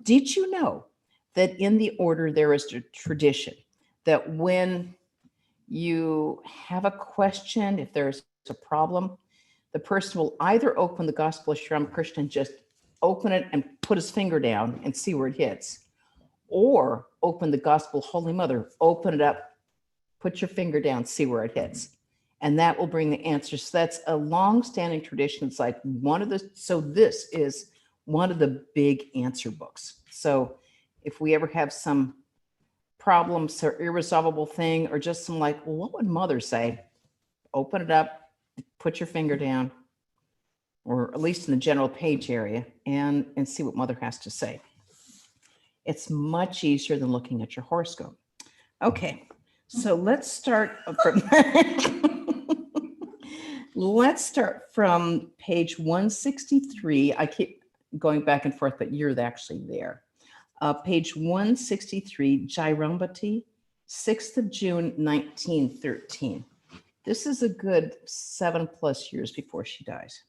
Did you know that in the order there is a tradition that when you have a question, if there's a problem, the person will either open the Gospel of Sri Ramakrishna and just open it and put his finger down and see where it hits, or open the Gospel Holy Mother, open it up, put your finger down, see where it hits. And that will bring the answers. So that's a long-standing tradition. It's like so this is one of the big answer books. So if we ever have some problems or irresolvable thing, or just some like, well, what would Mother say? Open it up, put your finger down, or at least in the general page area, and see what Mother has to say. It's much easier than looking at your horoscope. Okay, so let's start from let's start from page 163. I keep going back and forth, but you're actually there. Page 163, Jairambati, 6th of June, 1913. This is a good 7+ years before she dies.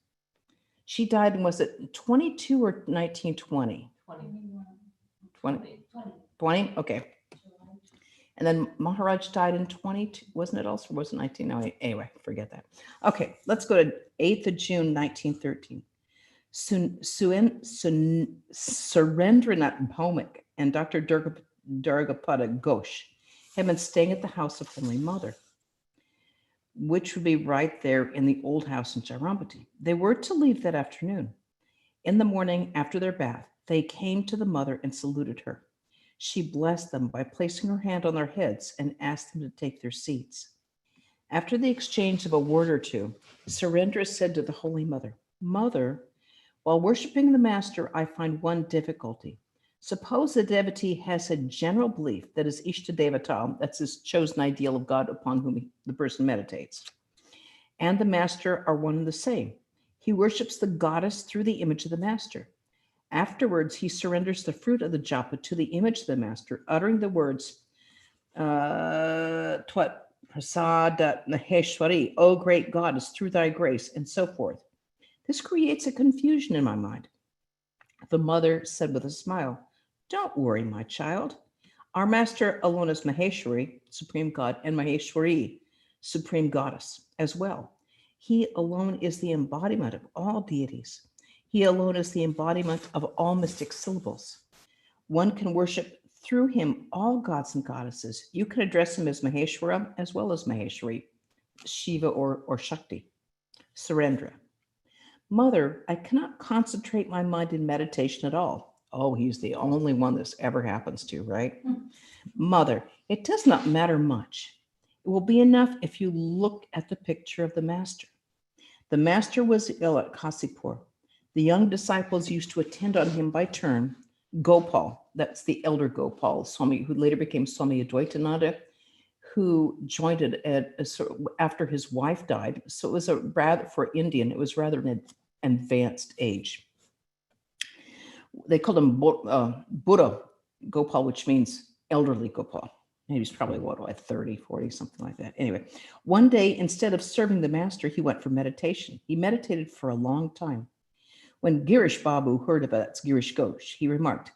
She died, was it 22 or 1920? 20? Okay. And then Maharaj died in 22, wasn't it also? Or was it 19? No, anyway, forget that. Okay, let's go to 8th of June, 1913. Surendranath Bhaumik and Dr. Durgapada Ghosh had been staying at the house of Holy Mother, which would be right there in the old house in Jairambati. They were to leave that afternoon. In the morning, after their bath, they came to the mother and saluted her. She blessed them by placing her hand on their heads and asked them to take their seats. After the exchange of a word or two, Surendra said to the Holy Mother, "Mother, while worshiping the Master, I find one difficulty. Suppose a devotee has a general belief that his Ishtadevata, that's his chosen ideal of God upon whom the person meditates, and the Master are one and the same. He worships the goddess through the image of the Master. Afterwards, he surrenders the fruit of the japa to the image of the Master, uttering the words, Twat Prasada Maheshwari, O great goddess, through thy grace, and so forth. This creates a confusion in my mind." The mother said with a smile, "Don't worry, my child. Our Master alone is Maheshwari, Supreme God, and Maheshwari, Supreme Goddess, as well. He alone is the embodiment of all deities. He alone is the embodiment of all mystic syllables. One can worship through him all gods and goddesses. You can address him as Maheshwara as well as Maheshwari, Shiva or Shakti." Surendra: "Mother, I cannot concentrate my mind in meditation at all." Oh, he's the only one this ever happens to, right? "Mother, it does not matter much. It will be enough if you look at the picture of the Master. The Master was ill at Kasipur. The young disciples used to attend on him by turn. Gopal, that's the elder Gopal Swami, who later became Swami Advaitananda, who joined it after his wife died. So it was for Indian, it was rather an advanced age. They called him Buddha Gopal, which means elderly Gopal. He was probably, 30, 40, something like that. Anyway, one day, instead of serving the Master, he went for meditation. He meditated for a long time. When Girish Babu heard about it, Girish Ghosh, he remarked,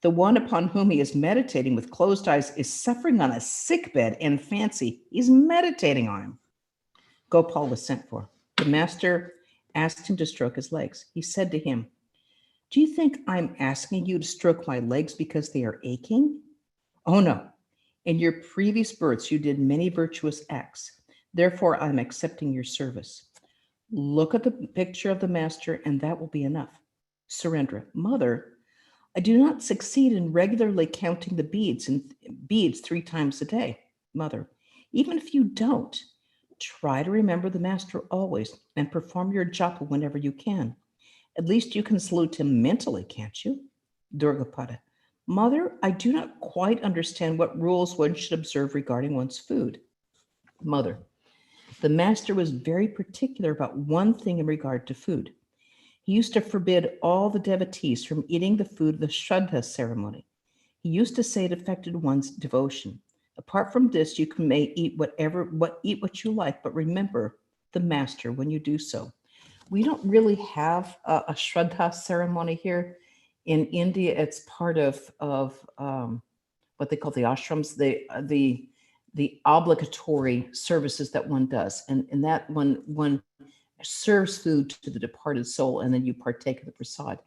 "The one upon whom he is meditating with closed eyes is suffering on a sickbed and fancy he's meditating on him." Gopal was sent for. The Master asked him to stroke his legs. He said to him, "Do you think I'm asking you to stroke my legs because they are aching? Oh no. In your previous births, you did many virtuous acts. Therefore, I'm accepting your service. Look at the picture of the Master, and that will be enough." Surendra: "Mother, I do not succeed in regularly counting the beads 3 times a day." Mother: "Even if you don't, try to remember the Master always and perform your japa whenever you can. At least you can salute him mentally, can't you?" Durgapada: "Mother, I do not quite understand what rules one should observe regarding one's food." Mother: "The Master was very particular about one thing in regard to food. He used to forbid all the devotees from eating the food of the Shraddha ceremony. He used to say it affected one's devotion. Apart from this, you may eat what you like, but remember the Master when you do so." We don't really have a Shraddha ceremony here. In India, it's part of what they call the ashrams, the obligatory services that one does, and that one serves food to the departed soul, and then you partake of the prasad.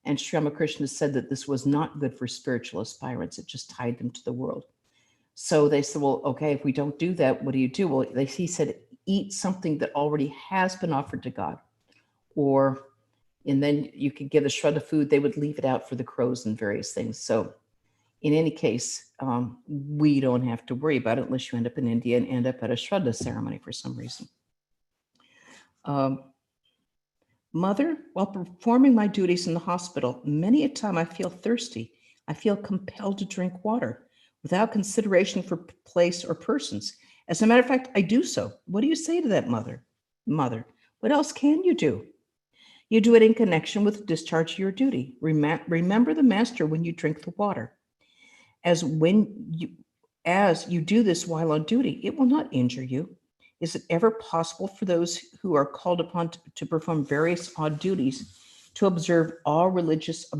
And Sri Ramakrishna said that this was not good for spiritual aspirants; it just tied them to the world. So they said, well, okay, if we don't do that, what do you do? Well, he said, eat something that already has been offered to God, or and then you could get a shred of food. They would leave it out for the crows and various things. So in any case, we don't have to worry about it unless you end up in India and end up at a Shraddha ceremony for some reason. Mother, while performing my duties in the hospital, many a time I feel thirsty. I feel compelled to drink water without consideration for place or persons. As a matter of fact, I do so. What do you say to that, mother? Mother, what else can you do? You do it in connection with the discharge of your duty. Remember the master when you drink the water. As you do this while on duty, it will not injure you. Is it ever possible for those who are called upon to perform various odd duties to observe all religious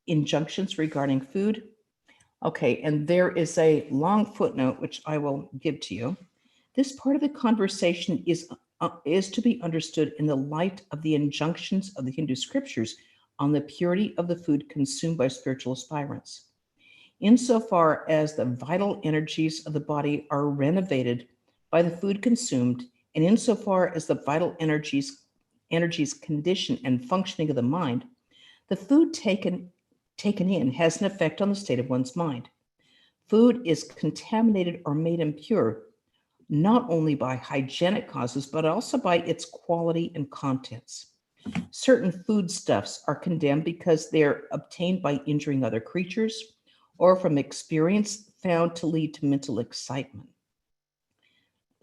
injunctions regarding food? Okay, and there is a long footnote which I will give to you. This part of the conversation is to be understood in the light of the injunctions of the Hindu scriptures on the purity of the food consumed by spiritual aspirants. Insofar as the vital energies of the body are renovated by the food consumed, and insofar as the vital energies condition and functioning of the mind, the food taken in has an effect on the state of one's mind. Food is contaminated or made impure not only by hygienic causes, but also by its quality and contents. Certain foodstuffs are condemned because they are obtained by injuring other creatures or from experience found to lead to mental excitement.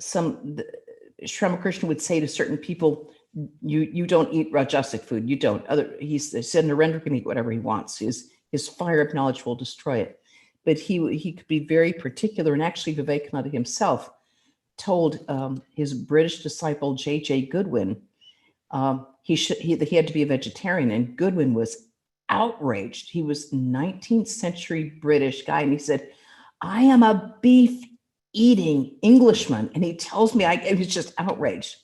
Sri Ramakrishna would say to certain people, you don't eat rajasic food. You don't. He said Narendra can eat whatever he wants. His fire of knowledge will destroy it. But he could be very particular, and actually Vivekananda himself told his British disciple J.J. Goodwin he had to be a vegetarian, and Goodwin was outraged. He was 19th century British guy, and he said, I am a beef eating Englishman. And he tells me, I was just outraged.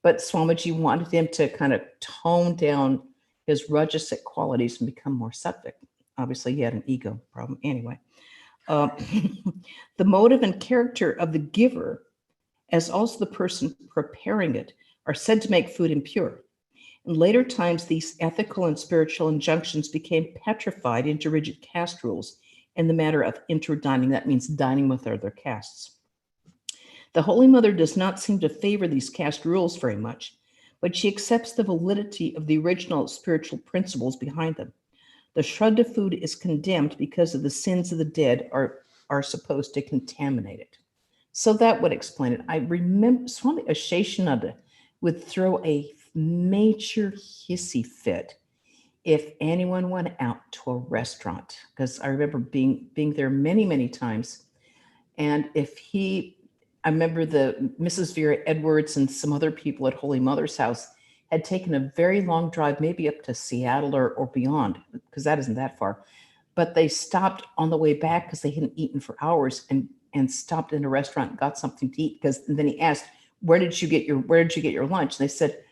But Swamiji wanted him to kind of tone down his rajasic qualities and become more sattvic. Obviously, he had an ego problem. Anyway, the motive and character of the giver, as also the person preparing it, are said to make food impure. In later times, these ethical and spiritual injunctions became petrified into rigid caste rules in the matter of interdining. That means dining with other castes. The Holy Mother does not seem to favor these caste rules very much, but she accepts the validity of the original spiritual principles behind them. The Shraddha food is condemned because of the sins of the dead are supposed to contaminate it. So that would explain it. I remember Swami Asheshananda would throw a major hissy fit if anyone went out to a restaurant, because I remember being there many, many times. And I remember the Mrs. Vera Edwards and some other people at Holy Mother's house had taken a very long drive, maybe up to Seattle or beyond, because that isn't that far. But they stopped on the way back because they hadn't eaten for hours and stopped in a restaurant and got something to eat. Because then he asked, where did you get your lunch? And they said,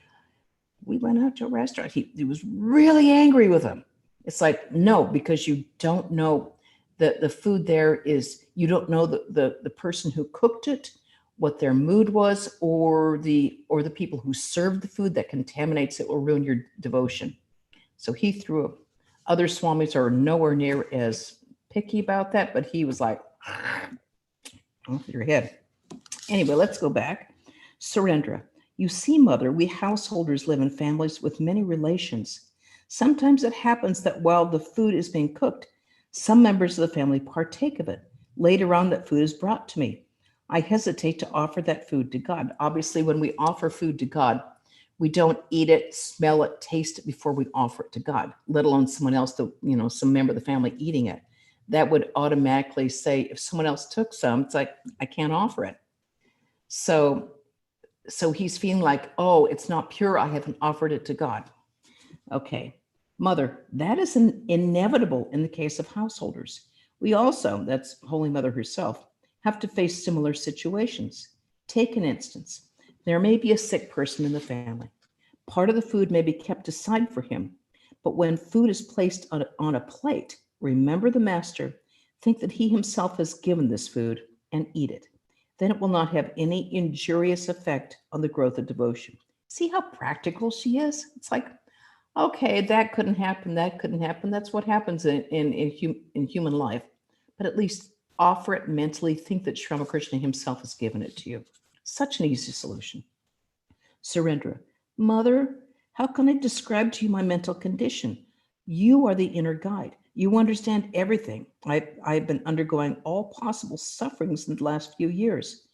we went out to a restaurant. He was really angry with them. It's like, no, because you don't know the food there is, you don't know the person who cooked it, what their mood was, or the people who served the food that contaminates it will ruin your devotion. So he threw it. Other swamis are nowhere near as picky about that, but he was like, off your head. Anyway, let's go back. Surendra. You see, Mother, we householders live in families with many relations. Sometimes it happens that while the food is being cooked, some members of the family partake of it. Later on, that food is brought to me. I hesitate to offer that food to God. Obviously, when we offer food to God, we don't eat it, smell it, taste it before we offer it to God, let alone someone else, some member of the family eating it. That would automatically say, if someone else took some, it's like, I can't offer it. So he's feeling like, oh, it's not pure. I haven't offered it to God. Okay. Mother, that is inevitable in the case of householders. We also, that's Holy Mother herself, have to face similar situations. Take an instance. There may be a sick person in the family. Part of the food may be kept aside for him, but when food is placed on a plate, remember the Master, think that he himself has given this food, and eat it. Then it will not have any injurious effect on the growth of devotion. See how practical she is? It's like, okay, that couldn't happen, that couldn't happen. That's what happens in human life. But at least offer it mentally, think that Sri Ramakrishna himself has given it to you. Such an easy solution. Surrender. Mother, how can I describe to you my mental condition? You are the inner guide. You understand everything. I've been undergoing all possible sufferings in the last few years.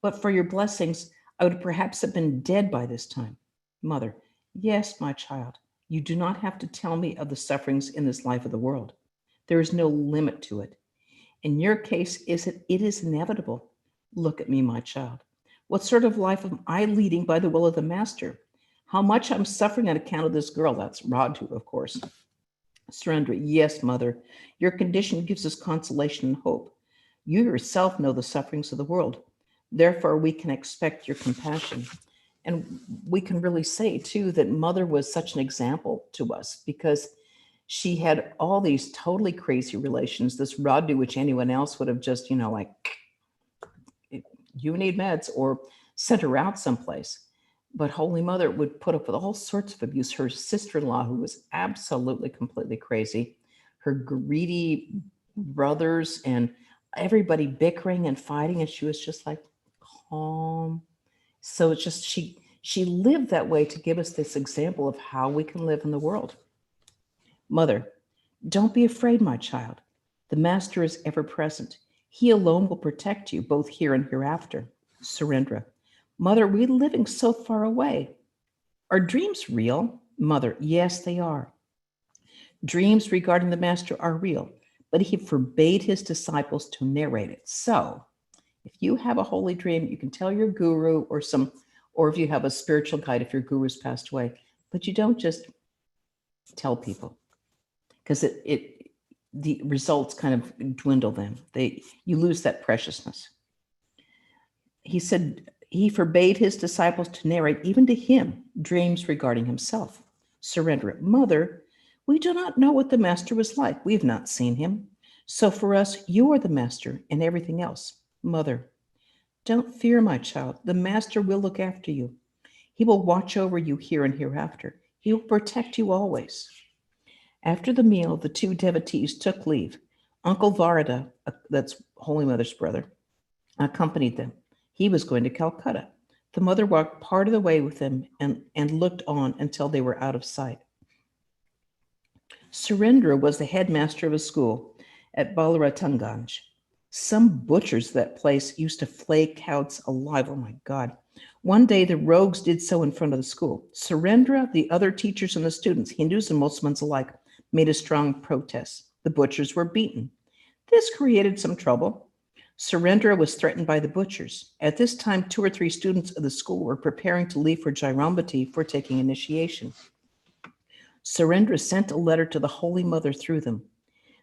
But for your blessings, I would perhaps have been dead by this time. Mother, yes, my child, you do not have to tell me of the sufferings in this life of the world. There is no limit to it. In your case, it is inevitable. Look at me, my child. What sort of life am I leading by the will of the Master? How much I'm suffering on account of this girl. That's Radhu, of course. Surrender. Yes, Mother. Your condition gives us consolation and hope. You yourself know the sufferings of the world. Therefore, we can expect your compassion. And we can really say, too, that Mother was such an example to us because she had all these totally crazy relations. This Radhu, which anyone else would have just, like, you need meds or sent her out someplace. But Holy Mother would put up with all sorts of abuse. Her sister-in-law, who was absolutely, completely crazy, her greedy brothers, and everybody bickering and fighting, and she was just like calm. So it's just she lived that way to give us this example of how we can live in the world. Mother, don't be afraid, my child. The Master is ever present. He alone will protect you both here and hereafter. Surrender. Mother, we're living so far away. Are dreams real? Mother, yes, they are. Dreams regarding the Master are real, but he forbade his disciples to narrate it. So, if you have a holy dream, you can tell your guru or if you have a spiritual guide, if your guru's passed away, but you don't just tell people because the results kind of dwindle them. You lose that preciousness. He said he forbade his disciples to narrate even to him dreams regarding himself. Surrender it. Mother, we do not know what the Master was like. We have not seen him. So for us, you are the Master and everything else. Mother, don't fear, my child. The Master will look after you. He will watch over you here and hereafter. He will protect you always. After the meal, the two devotees took leave. Uncle Varada, that's Holy Mother's brother, accompanied them. He was going to Calcutta. The mother walked part of the way with them and looked on until they were out of sight. Surendra was the headmaster of a school at Balaratanganj. Some butchers of that place used to flay cows alive. Oh my God. One day the rogues did so in front of the school. Surendra, the other teachers, and the students, Hindus and Muslims alike, made a strong protest. The butchers were beaten. This created some trouble. Surendra was threatened by the butchers. At this time, 2 or 3 students of the school were preparing to leave for Jairambati for taking initiation. Surendra sent a letter to the Holy Mother through them.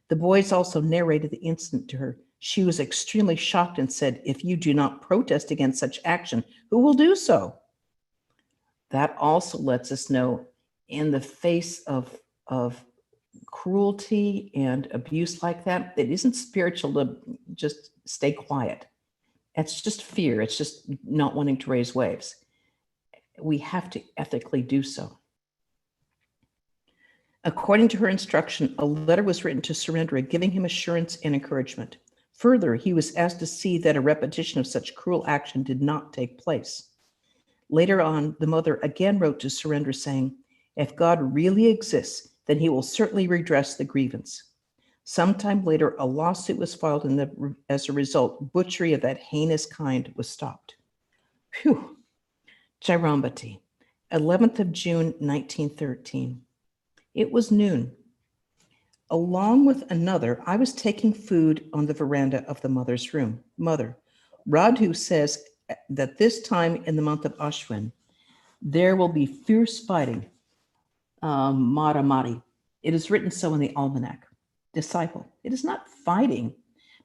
The boys also narrated the incident to her. She was extremely shocked and said, if you do not protest against such action, who will do so? That also lets us know in the face of cruelty and abuse like that, it isn't spiritual to just stay quiet. It's just fear. It's just not wanting to raise waves. We have to ethically do so. According to her instruction, a letter was written to Surendra giving him assurance and encouragement. Further, he was asked to see that a repetition of such cruel action did not take place. Later on, the mother again wrote to Surendra saying, if God really exists, then he will certainly redress the grievance. Sometime later, a lawsuit was filed, and as a result, butchery of that heinous kind was stopped. Phew. Jairambati, 11th of June, 1913. It was noon. Along with another, I was taking food on the veranda of the mother's room. Mother, Radhu says that this time in the month of Ashwin, there will be fierce fighting, Maramari. It is written so in the almanac. Disciple, it is not fighting,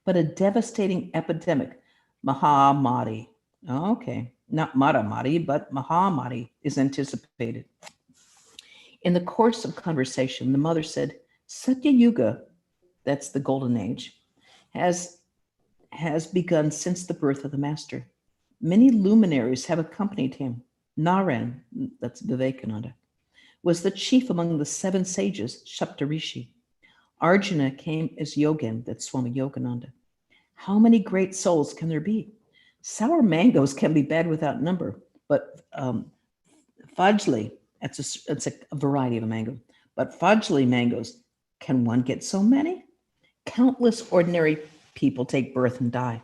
but a devastating epidemic. Mahamari. Okay, not Maramari, but Mahamari is anticipated. In the course of conversation, the mother said, Satya Yuga, that's the golden age, has, has begun since the birth of the master. Many luminaries have accompanied him. Naren, that's Vivekananda, was the chief among the seven sages, Shaptarishi. Arjuna came as Yogin, that's Swami Yogananda. How many great souls can there be? Sour mangoes can be bad without number, but fajli, it's a variety of a mango, but fajli mangoes, can one get so many? Countless ordinary people take birth and die,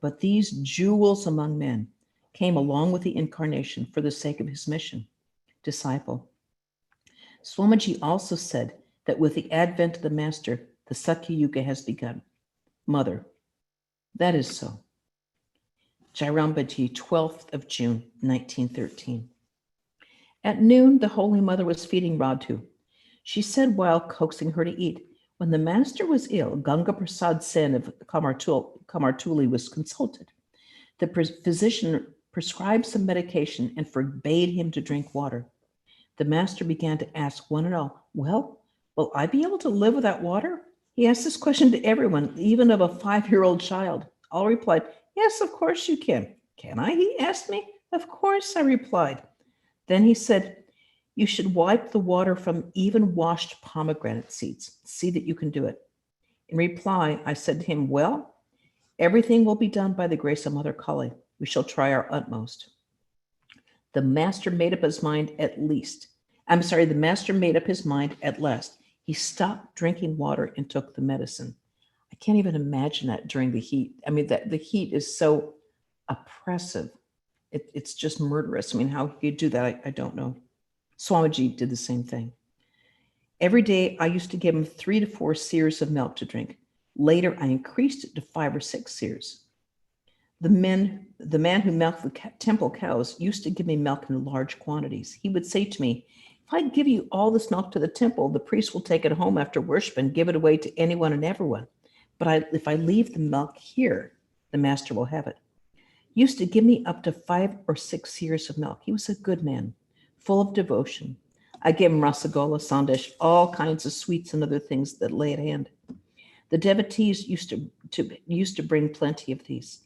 but these jewels among men came along with the incarnation for the sake of his mission. Disciple. Swamiji also said that with the advent of the master, the Satya Yuga has begun. Mother, that is so. Jairambaji, 12th of June, 1913. At noon, the Holy Mother was feeding Radhu. She said while coaxing her to eat, when the master was ill, Ganga Prasad Sen of Kamartuli was consulted. The physician prescribed some medication and forbade him to drink water. The master began to ask one and all, well, will I be able to live without water? He asked this question to everyone, even of a 5-year-old child. All replied, yes, of course you can. Can I? He asked me. Of course, I replied. Then he said, you should wipe the water from even washed pomegranate seeds. See that you can do it. In reply, I said to him, well, everything will be done by the grace of Mother Kali. We shall try our utmost. The master made up his mind at last. He stopped drinking water and took the medicine. I can't even imagine that during the heat. I mean, the heat is so oppressive. It's just murderous. I mean, how you do that, I don't know. Swamiji did the same thing. Every day, I used to give him 3 to 4 seers of milk to drink. Later, I increased it to 5 or 6 seers. The man who milked the temple cows used to give me milk in large quantities. He would say to me, if I give you all this milk to the temple, the priest will take it home after worship and give it away to anyone and everyone. But if I leave the milk here, the master will have it. He used to give me up to 5 or 6 seers of milk. He was a good man, full of devotion. I gave him rasagola, sandesh, all kinds of sweets and other things that lay at hand. The devotees used to bring plenty of these.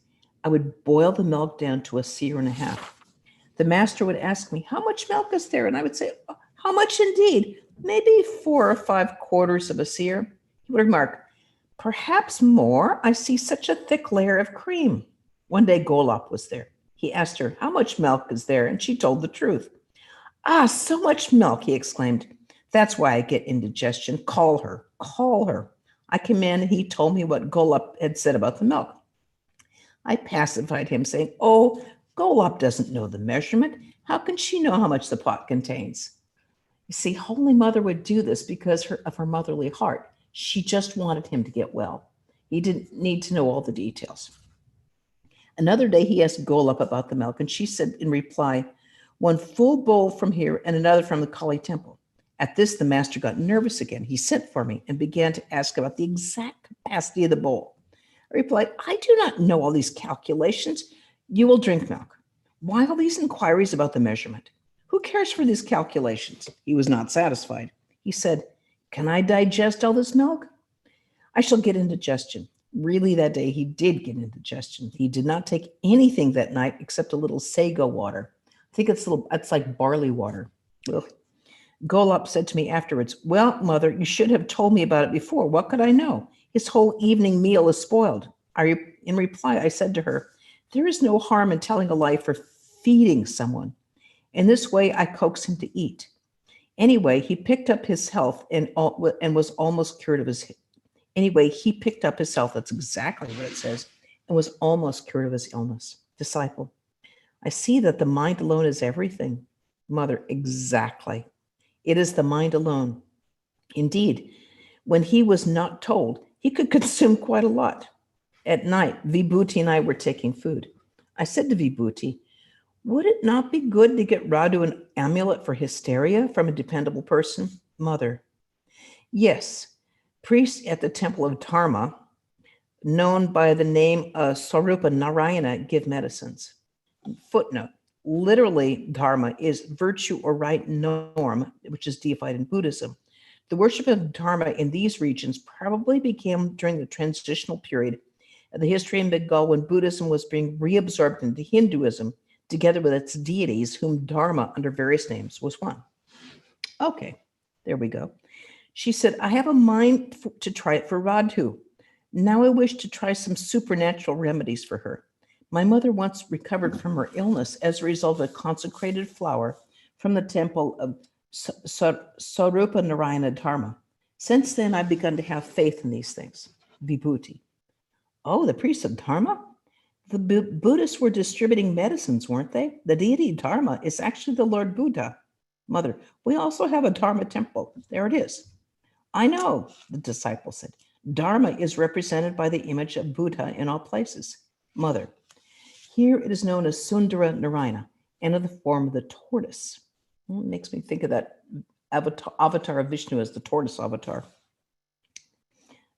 I would boil the milk down to a seer and a half. The master would ask me, how much milk is there? And I would say, oh, how much indeed? Maybe 4 or 5 quarters of a seer. He would remark, perhaps more. I see such a thick layer of cream. One day Golap was there. He asked her, how much milk is there? And she told the truth. Ah, so much milk, he exclaimed. That's why I get indigestion. Call her, call her. I came in and he told me what Golap had said about the milk. I pacified him, saying, oh, Golap doesn't know the measurement. How can she know how much the pot contains? You see, Holy Mother would do this because of her motherly heart. She just wanted him to get well. He didn't need to know all the details. Another day, he asked Golap about the milk, and she said in reply, 1 full bowl from here and another from the Kali temple. At this, the master got nervous again. He sent for me and began to ask about the exact capacity of the bowl. I replied, I do not know all these calculations. You will drink milk. Why all these inquiries about the measurement? Who cares for these calculations? He was not satisfied. He said, can I digest all this milk? I shall get indigestion. Really, that day, he did get indigestion. He did not take anything that night except a little sago water. I think it's like barley water. Ugh. Golap said to me afterwards, well, Mother, you should have told me about it before. What could I know? His whole evening meal is spoiled. In reply, I said to her, there is no harm in telling a lie for feeding someone. In this way, I coaxed him to eat. Anyway, he picked up his health and was almost cured of his. Anyway, he picked up his health. That's exactly what it says, and was almost cured of his illness. Disciple, I see that the mind alone is everything. Mother, exactly. It is the mind alone. Indeed, when he was not told, he could consume quite a lot. At night, Vibhuti and I were taking food. I said to Vibhuti, would it not be good to get Radu an amulet for hysteria from a dependable person? Mother, Yes, priests at the temple of Dharma, known by the name of Swarupa Narayana, give medicines. Footnote. Literally, dharma is virtue or right norm, which is deified in Buddhism. The worship of dharma in these regions probably began during the transitional period of the history in Bengal when Buddhism was being reabsorbed into Hinduism, together with its deities, whom dharma, under various names, was one. Okay, there we go. She said, I have a mind to try it for Radhu. Now I wish to try some supernatural remedies for her. My mother once recovered from her illness as a result of a consecrated flower from the temple of Sarupa Narayana Dharma. Since then, I've begun to have faith in these things. Vibhuti. Oh, the priests of Dharma? The Buddhists were distributing medicines, weren't they? The deity Dharma is actually the Lord Buddha. Mother, we also have a Dharma temple. There it is. I know, the disciple said. Dharma is represented by the image of Buddha in all places. Mother, here it is known as Sundara Narayana and in the form of the tortoise. Well, it makes me think of that avatar of Vishnu as the tortoise avatar.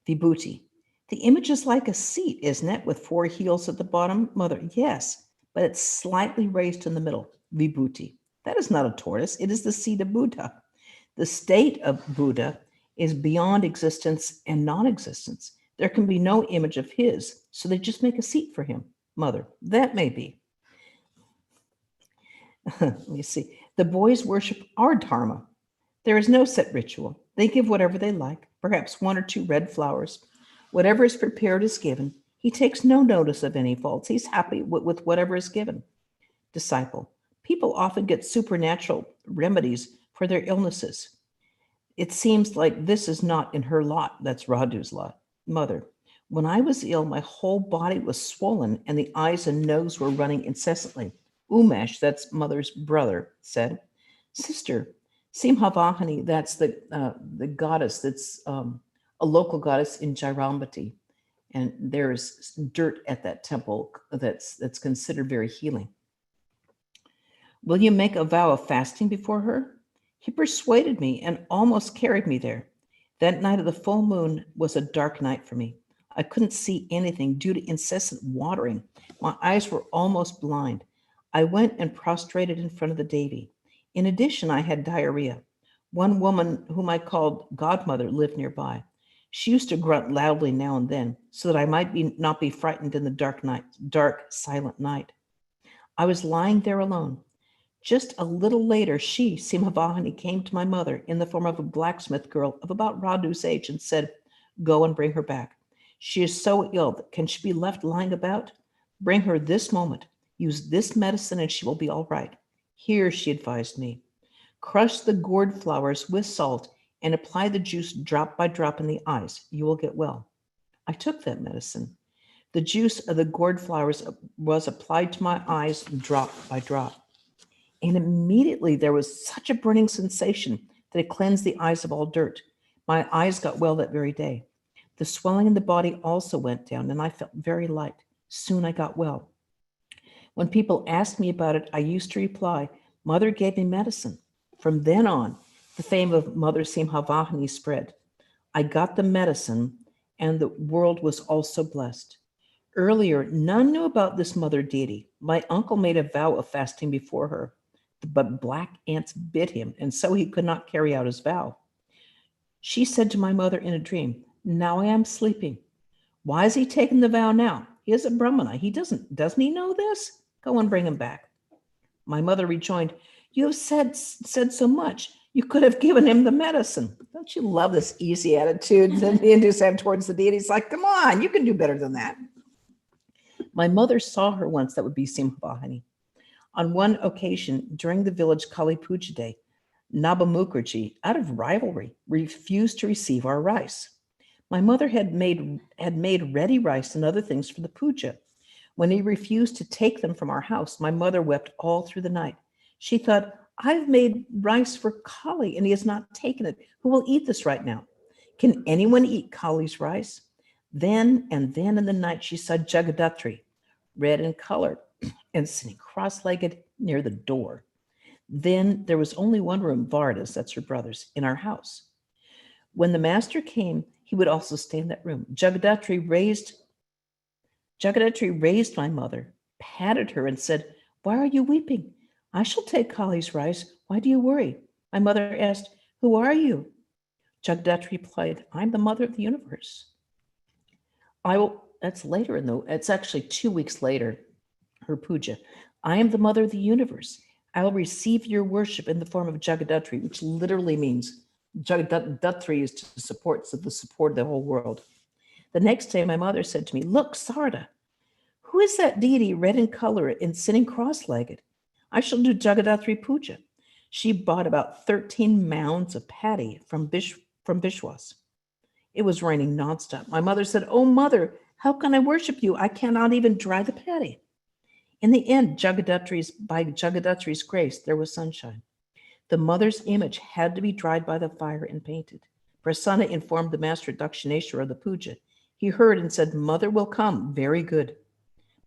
Vibhuti, the image is like a seat, isn't it, with four heels at the bottom? Mother, yes, but it's slightly raised in the middle. Vibhuti, that is not a tortoise. It is the seat of Buddha. The state of Buddha is beyond existence and non-existence. There can be no image of his, so they just make a seat for him. Mother, that may be. Let me see. The boys worship our dharma. There is no set ritual. They give whatever they like, perhaps one or two red flowers. Whatever is prepared is given. He takes no notice of any faults. He's happy with whatever is given. Disciple, people often get supernatural remedies for their illnesses. It seems like this is not in her lot. That's Radhu's lot. Mother, when I was ill, my whole body was swollen and the eyes and nose were running incessantly. Umesh, that's mother's brother, said, Sister, Simhavahani, that's the goddess that's a local goddess in Jairambati. And there's dirt at that temple that's considered very healing. Will you make a vow of fasting before her? He persuaded me and almost carried me there. That night of the full moon was a dark night for me. I couldn't see anything due to incessant watering. My eyes were almost blind. I went and prostrated in front of the Devi. In addition, I had diarrhea. One woman whom I called godmother lived nearby. She used to grunt loudly now and then so that I might not be frightened in the dark, silent night. I was lying there alone. Just a little later, she, Simhavahani, came to my mother in the form of a blacksmith girl of about Radhu's age and said, Go and bring her back. She is so ill that can she be left lying about? Bring her this moment. Use this medicine and she will be all right. Here, she advised me. Crush the gourd flowers with salt and apply the juice drop by drop in the eyes. You will get well. I took that medicine. The juice of the gourd flowers was applied to my eyes drop by drop. And immediately there was such a burning sensation that it cleansed the eyes of all dirt. My eyes got well that very day. The swelling in the body also went down, and I felt very light. Soon I got well. When people asked me about it, I used to reply, Mother gave me medicine. From then on, the fame of Mother Simhavahani spread. I got the medicine, and the world was also blessed. Earlier, none knew about this mother deity. My uncle made a vow of fasting before her, but black ants bit him, and so he could not carry out his vow. She said to my mother in a dream, Now I am sleeping. Why has he taken the vow now? He is a Brahmana. Doesn't he know this? Go and bring him back. My mother rejoined, You have said so much. You could have given him the medicine. Don't you love this easy attitude that the Hindus have towards the deity? It's like, come on, you can do better than that. My mother saw her once, that would be Simhavahani. On one occasion, during the village Kali Puja day, Naba Mukherjee, out of rivalry, refused to receive our rice. My mother had made ready rice and other things for the puja. When he refused to take them from our house, my mother wept all through the night. She thought, I've made rice for Kali and he has not taken it. Who will eat this right now? Can anyone eat Kali's rice? Then in the night, she saw Jagadatri, red in color, and sitting cross-legged near the door. Then there was only one room, Varda's, that's her brother's, in our house. When the master came, he would also stay in that room. Jagadhatri raised my mother, patted her, and said, "Why are you weeping? I shall take Kali's rice. Why do you worry?" My mother asked, "Who are you?" Jagadhatri replied, "I'm the mother of the universe. I will, that's later it's actually 2 weeks later, her puja. I am the mother of the universe. I will receive your worship in the form of Jagadhatri, which literally means Jagadhatri is to support, so the support of the whole world. The next day, my mother said to me, "Look, Sarada, who is that deity red in color and sitting cross-legged? I shall do Jagadhatri puja." She bought about 13 mounds of paddy from Bishwas. It was raining nonstop. My mother said, "Oh, mother, how can I worship you? I cannot even dry the paddy." In the end, by Jagadhatri's grace, there was sunshine. The mother's image had to be dried by the fire and painted. Prasanna informed the master Dakshineshwara of the puja. He heard and said, "Mother will come. Very good.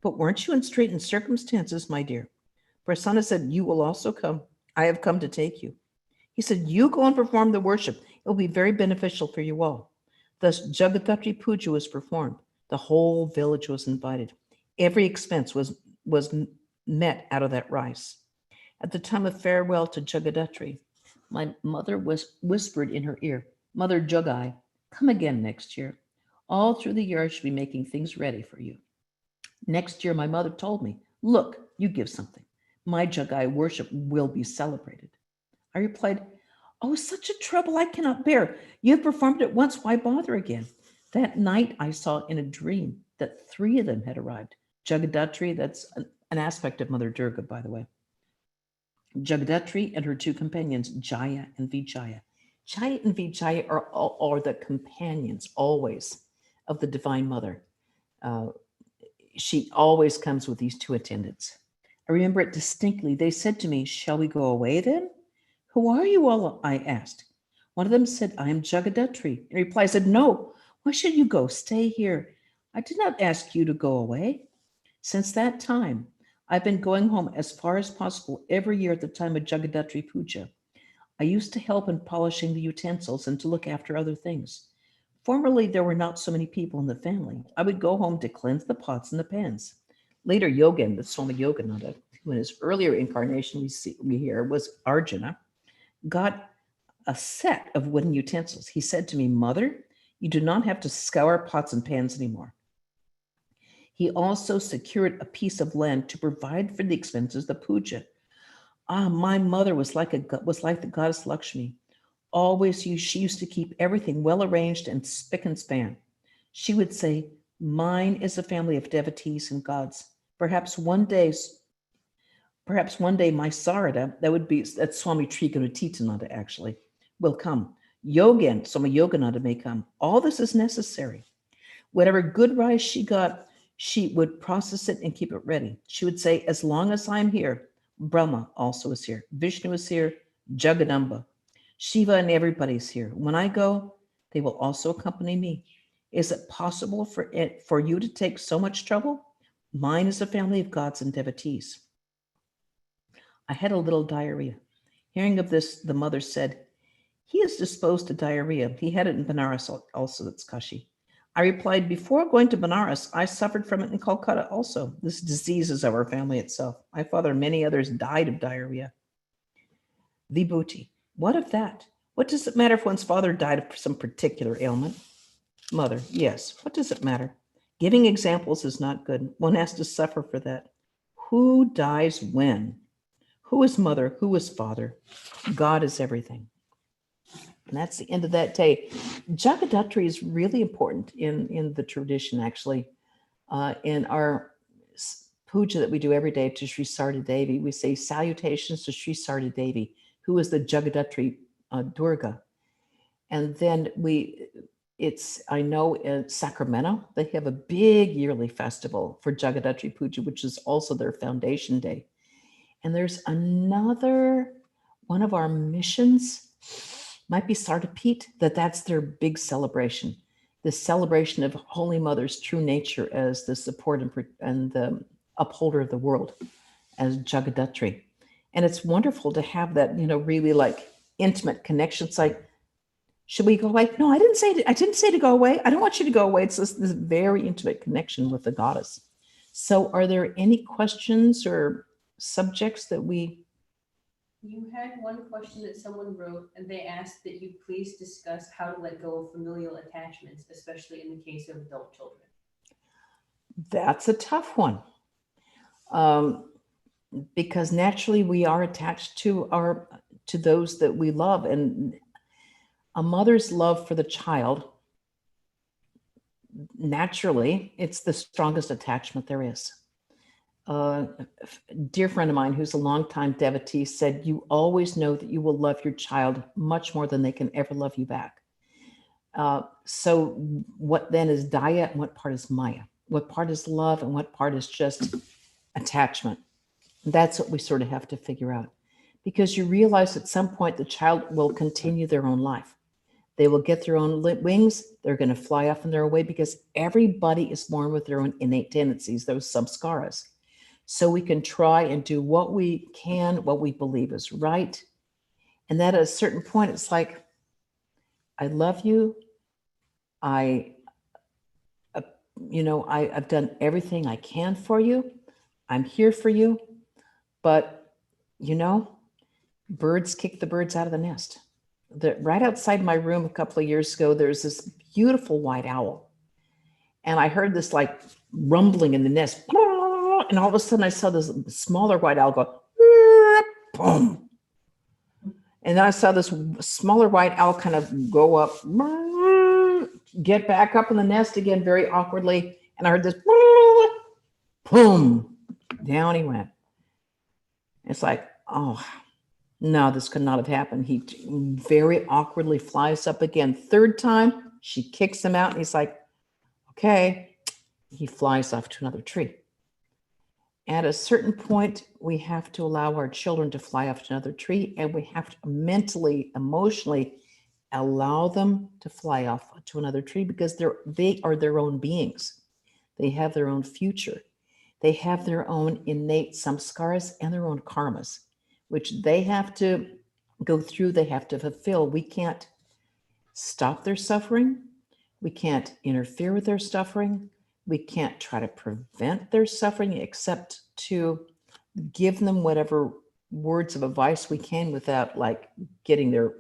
But weren't you in straitened circumstances, my dear?" Prasanna said, "You will also come. I have come to take you." He said, "You go and perform the worship. It will be very beneficial for you all." Thus, Jagadhatri Puja was performed. The whole village was invited. Every expense was met out of that rice. At the time of farewell to Jagadhatri, my mother whispered in her ear, "Mother Jagai, come again next year. All through the year, I should be making things ready for you." Next year, my mother told me, "Look, you give something. My Jagai worship will be celebrated." I replied, "Oh, such a trouble I cannot bear. You have performed it once. Why bother again?" That night, I saw in a dream that 3 of them had arrived. Jagadhatri, that's an aspect of Mother Durga, by the way. Jagadhatri and her 2 companions, Jaya and Vijaya. Jaya and Vijaya are the companions always of the Divine Mother. She always comes with these 2 attendants. I remember it distinctly. They said to me, "Shall we go away then?" "Who are you all?" I asked. One of them said, "I am Jagadhatri." In reply, I said, "No, why should you go? Stay here. I did not ask you to go away." Since that time, I've been going home as far as possible every year at the time of Jagadhatri Puja. I used to help in polishing the utensils and to look after other things. Formerly, there were not so many people in the family. I would go home to cleanse the pots and the pans. Later, Yogan, the Swami Yogananda, who in his earlier incarnation we hear was Arjuna, got a set of wooden utensils. He said to me, "Mother, you do not have to scour pots and pans anymore." He also secured a piece of land to provide for the expenses of the puja. My mother was like the goddess Lakshmi. She used to keep everything well arranged and spick and span. She would say, "Mine is a family of devotees and gods. Perhaps one day my Sarada, that's Swami Trigunatitananda actually, will come. Swami Yogananda may come. All this is necessary." Whatever good rice she got, she would process it and keep it ready. She would say, "As long as I'm here, Brahma also is here. Vishnu is here, Jagadamba, Shiva, and everybody's here. When I go, they will also accompany me. Is it possible for you to take so much trouble? Mine is a family of gods and devotees." I had a little diarrhea. Hearing of this, the mother said, "He is disposed to diarrhea. He had it in Benares also, that's Kashi." I replied, "Before going to Benares, I suffered from it in Kolkata also. This disease is of our family itself. My father and many others died of diarrhea." Vibhuti, what of that? What does it matter if one's father died of some particular ailment? Mother, yes, what does it matter? Giving examples is not good. One has to suffer for that. Who dies when? Who is mother? Who is father? God is everything. And that's the end of that day. Jagadhatri is really important in the tradition, actually. In our puja that we do every day to Sri Sarda Devi, we say salutations to Sri Sarda Devi, who is the Jagadhatri Durga. And then I know in Sacramento, they have a big yearly festival for Jagadhatri Puja, which is also their foundation day. And there's another one of our missions, might be Sardapeet, that's their big celebration. The celebration of Holy Mother's true nature as the support and the upholder of the world, as Jagadhatri. And it's wonderful to have that, really like intimate connection. It's like Should we go away? No, I didn't say to go away. I don't want you to go away. It's this very intimate connection with the goddess. So are there any questions or subjects that we? You had one question that someone wrote, and they asked that you please discuss how to let go of familial attachments, especially in the case of adult children. That's a tough one. Because naturally we are attached to those that we love, and a mother's love for the child, naturally, it's the strongest attachment there is. A dear friend of mine who's a longtime devotee said, you always know that you will love your child much more than they can ever love you back. So what then is Daya and what part is Maya? What part is love and what part is just attachment? That's what we sort of have to figure out, because you realize at some point the child will continue their own life. They will get their own wings. They're going to fly off in their own way, because everybody is born with their own innate tendencies, those samskaras. So we can try and do what we can, what we believe is right. And that at a certain point, it's like, I love you. I've done everything I can for you. I'm here for you. But, birds kick the birds out of the nest. Right outside my room a couple of years ago, there's this beautiful white owl. And I heard this like rumbling in the nest. And all of a sudden I saw this smaller white owl go, boom. And then I saw this smaller white owl kind of go up, get back up in the nest again very awkwardly. And I heard this, boom, down he went. It's like, oh, no, this could not have happened. He very awkwardly flies up again. Third time, she kicks him out, and he's like, okay. He flies off to another tree. At a certain point, we have to allow our children to fly off to another tree, and we have to mentally, emotionally allow them to fly off to another tree, because they are their own beings. They have their own future. They have their own innate samskaras and their own karmas, which they have to go through, they have to fulfill. We can't stop their suffering. We can't interfere with their suffering. We can't try to prevent their suffering, except to give them whatever words of advice we can without like getting their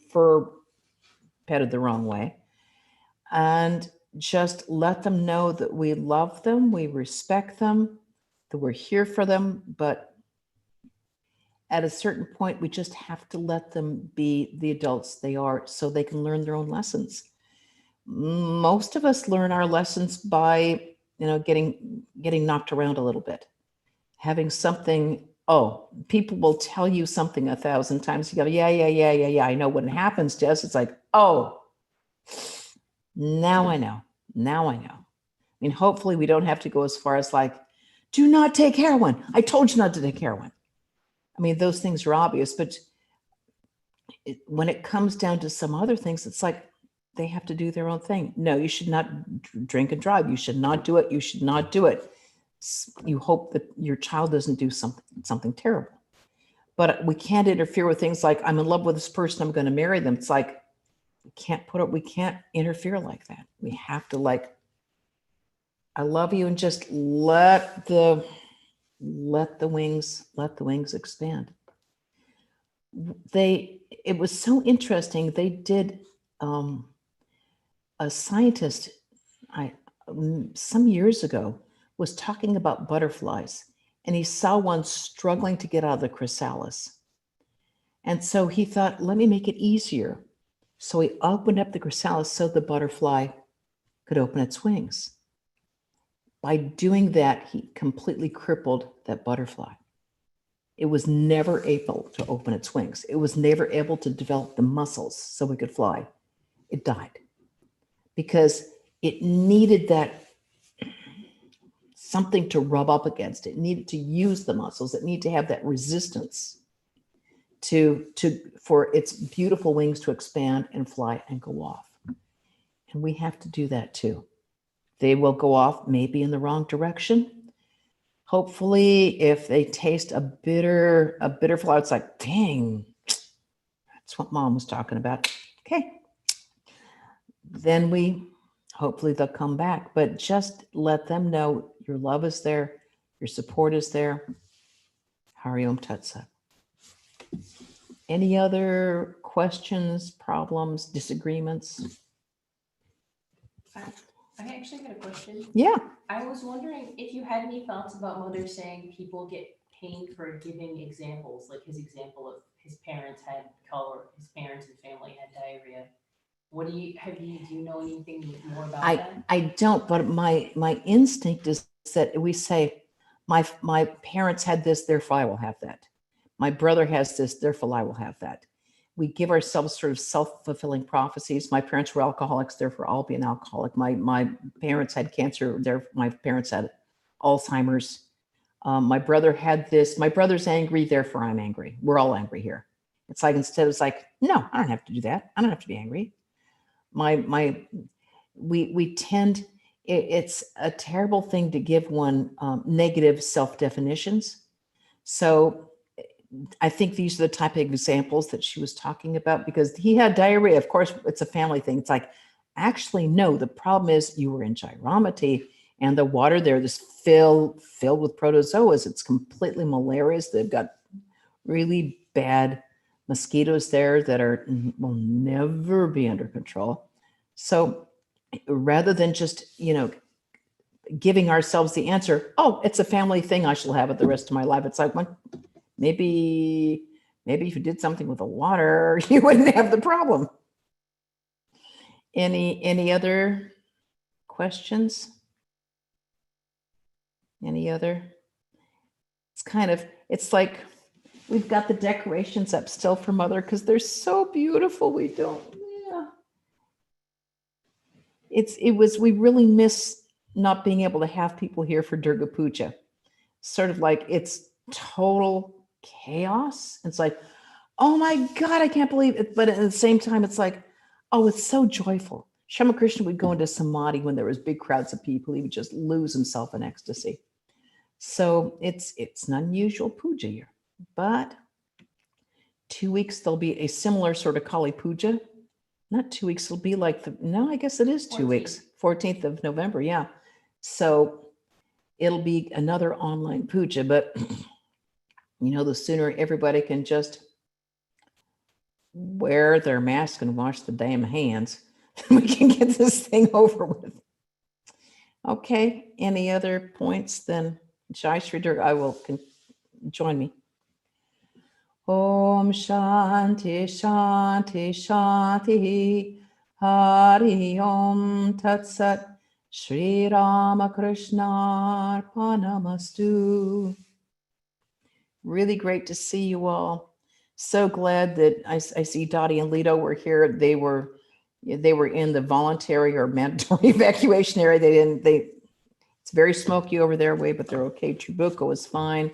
fur petted the wrong way. And just let them know that we love them, we respect them, that we're here for them. But at a certain point, we just have to let them be the adults they are, so they can learn their own lessons. Most of us learn our lessons by, getting knocked around a little bit, having something. Oh, people will tell you something 1,000 times. You go, yeah. I know what happens, Jess. It's like, oh, now I know. I mean, hopefully we don't have to go as far as like, do not take heroin. I told you not to take heroin. I mean, those things are obvious, but when it comes down to some other things, it's like they have to do their own thing. No, you should not drink and drive. You should not do it. You should not do it. You hope that your child doesn't do something terrible. But we can't interfere with things like, I'm in love with this person, I'm going to marry them. It's like, we can't interfere like that. We have to like, I love you, and just let the wings expand. It was so interesting. They did a scientist some years ago was talking about butterflies, and he saw one struggling to get out of the chrysalis. And so he thought, let me make it easier. So he opened up the chrysalis so the butterfly could open its wings. By doing that, he completely crippled that butterfly. It was never able to open its wings. It was never able to develop the muscles so it could fly. It died because it needed that something to rub up against. It needed to use the muscles. It needed to have that resistance for its beautiful wings to expand and fly and go off. And we have to do that too. They will go off maybe in the wrong direction. Hopefully, if they taste a bitter flower, it's like, dang, that's what mom was talking about. Okay, then hopefully they'll come back. But just let them know your love is there, your support is there. Hari Om Tat Sat. Any other questions, problems, disagreements? I actually got a question. Yeah. I was wondering if you had any thoughts about Mother saying people get paid for giving examples, like his example of his parents had color, his parents and family had diarrhea. What do you know anything more about that? I don't, but my instinct is that we say, my parents had this, therefore I will have that. My brother has this, therefore I will have that. We give ourselves sort of self-fulfilling prophecies. My parents were alcoholics, therefore I'll be an alcoholic. My parents had cancer, my parents had Alzheimer's. My brother had this. My brother's angry, therefore I'm angry. We're all angry here. It's like, instead it's like, no, I don't have to do that. I don't have to be angry. We tend, it's a terrible thing to give one negative self-definitions. So I think these are the type of examples that she was talking about, because he had diarrhea. Of course, it's a family thing. It's like, actually, no, the problem is you were in Gyramati and the water there is filled with protozoas. It's completely malarious. They've got really bad mosquitoes there that will never be under control. So rather than just, giving ourselves the answer, oh, it's a family thing, I shall have it the rest of my life. It's like, well, maybe if you did something with the water, you wouldn't have the problem. Any other questions? Any other? It's like we've got the decorations up still for Mother because they're so beautiful. We really miss not being able to have people here for Durga Puja. Sort of like it's total chaos. It's like, oh my God, I can't believe it. But at the same time, it's like, oh, it's so joyful. Shamakrishna would go into samadhi when there was big crowds of people. He would just lose himself in ecstasy. So it's an unusual puja year. But 2 weeks, there'll be a similar sort of Kali Puja. Not 2 weeks, it'll be like, I guess it is 2 weeks. 14th of November, yeah. So it'll be another online puja, but the sooner everybody can just wear their mask and wash the damn hands, we can get this thing over with. Okay, any other points? Then Jai Shri Durga, I will join me. Om Shanti Shanti Shanti Hari Om Tat Sat Shri Ramakrishna Arpanamastu. Really great to see you all. So glad that I see Dottie and Lito were here. They were in the voluntary or mandatory evacuation area. It's very smoky over their way, but they're okay. Tribuco is fine.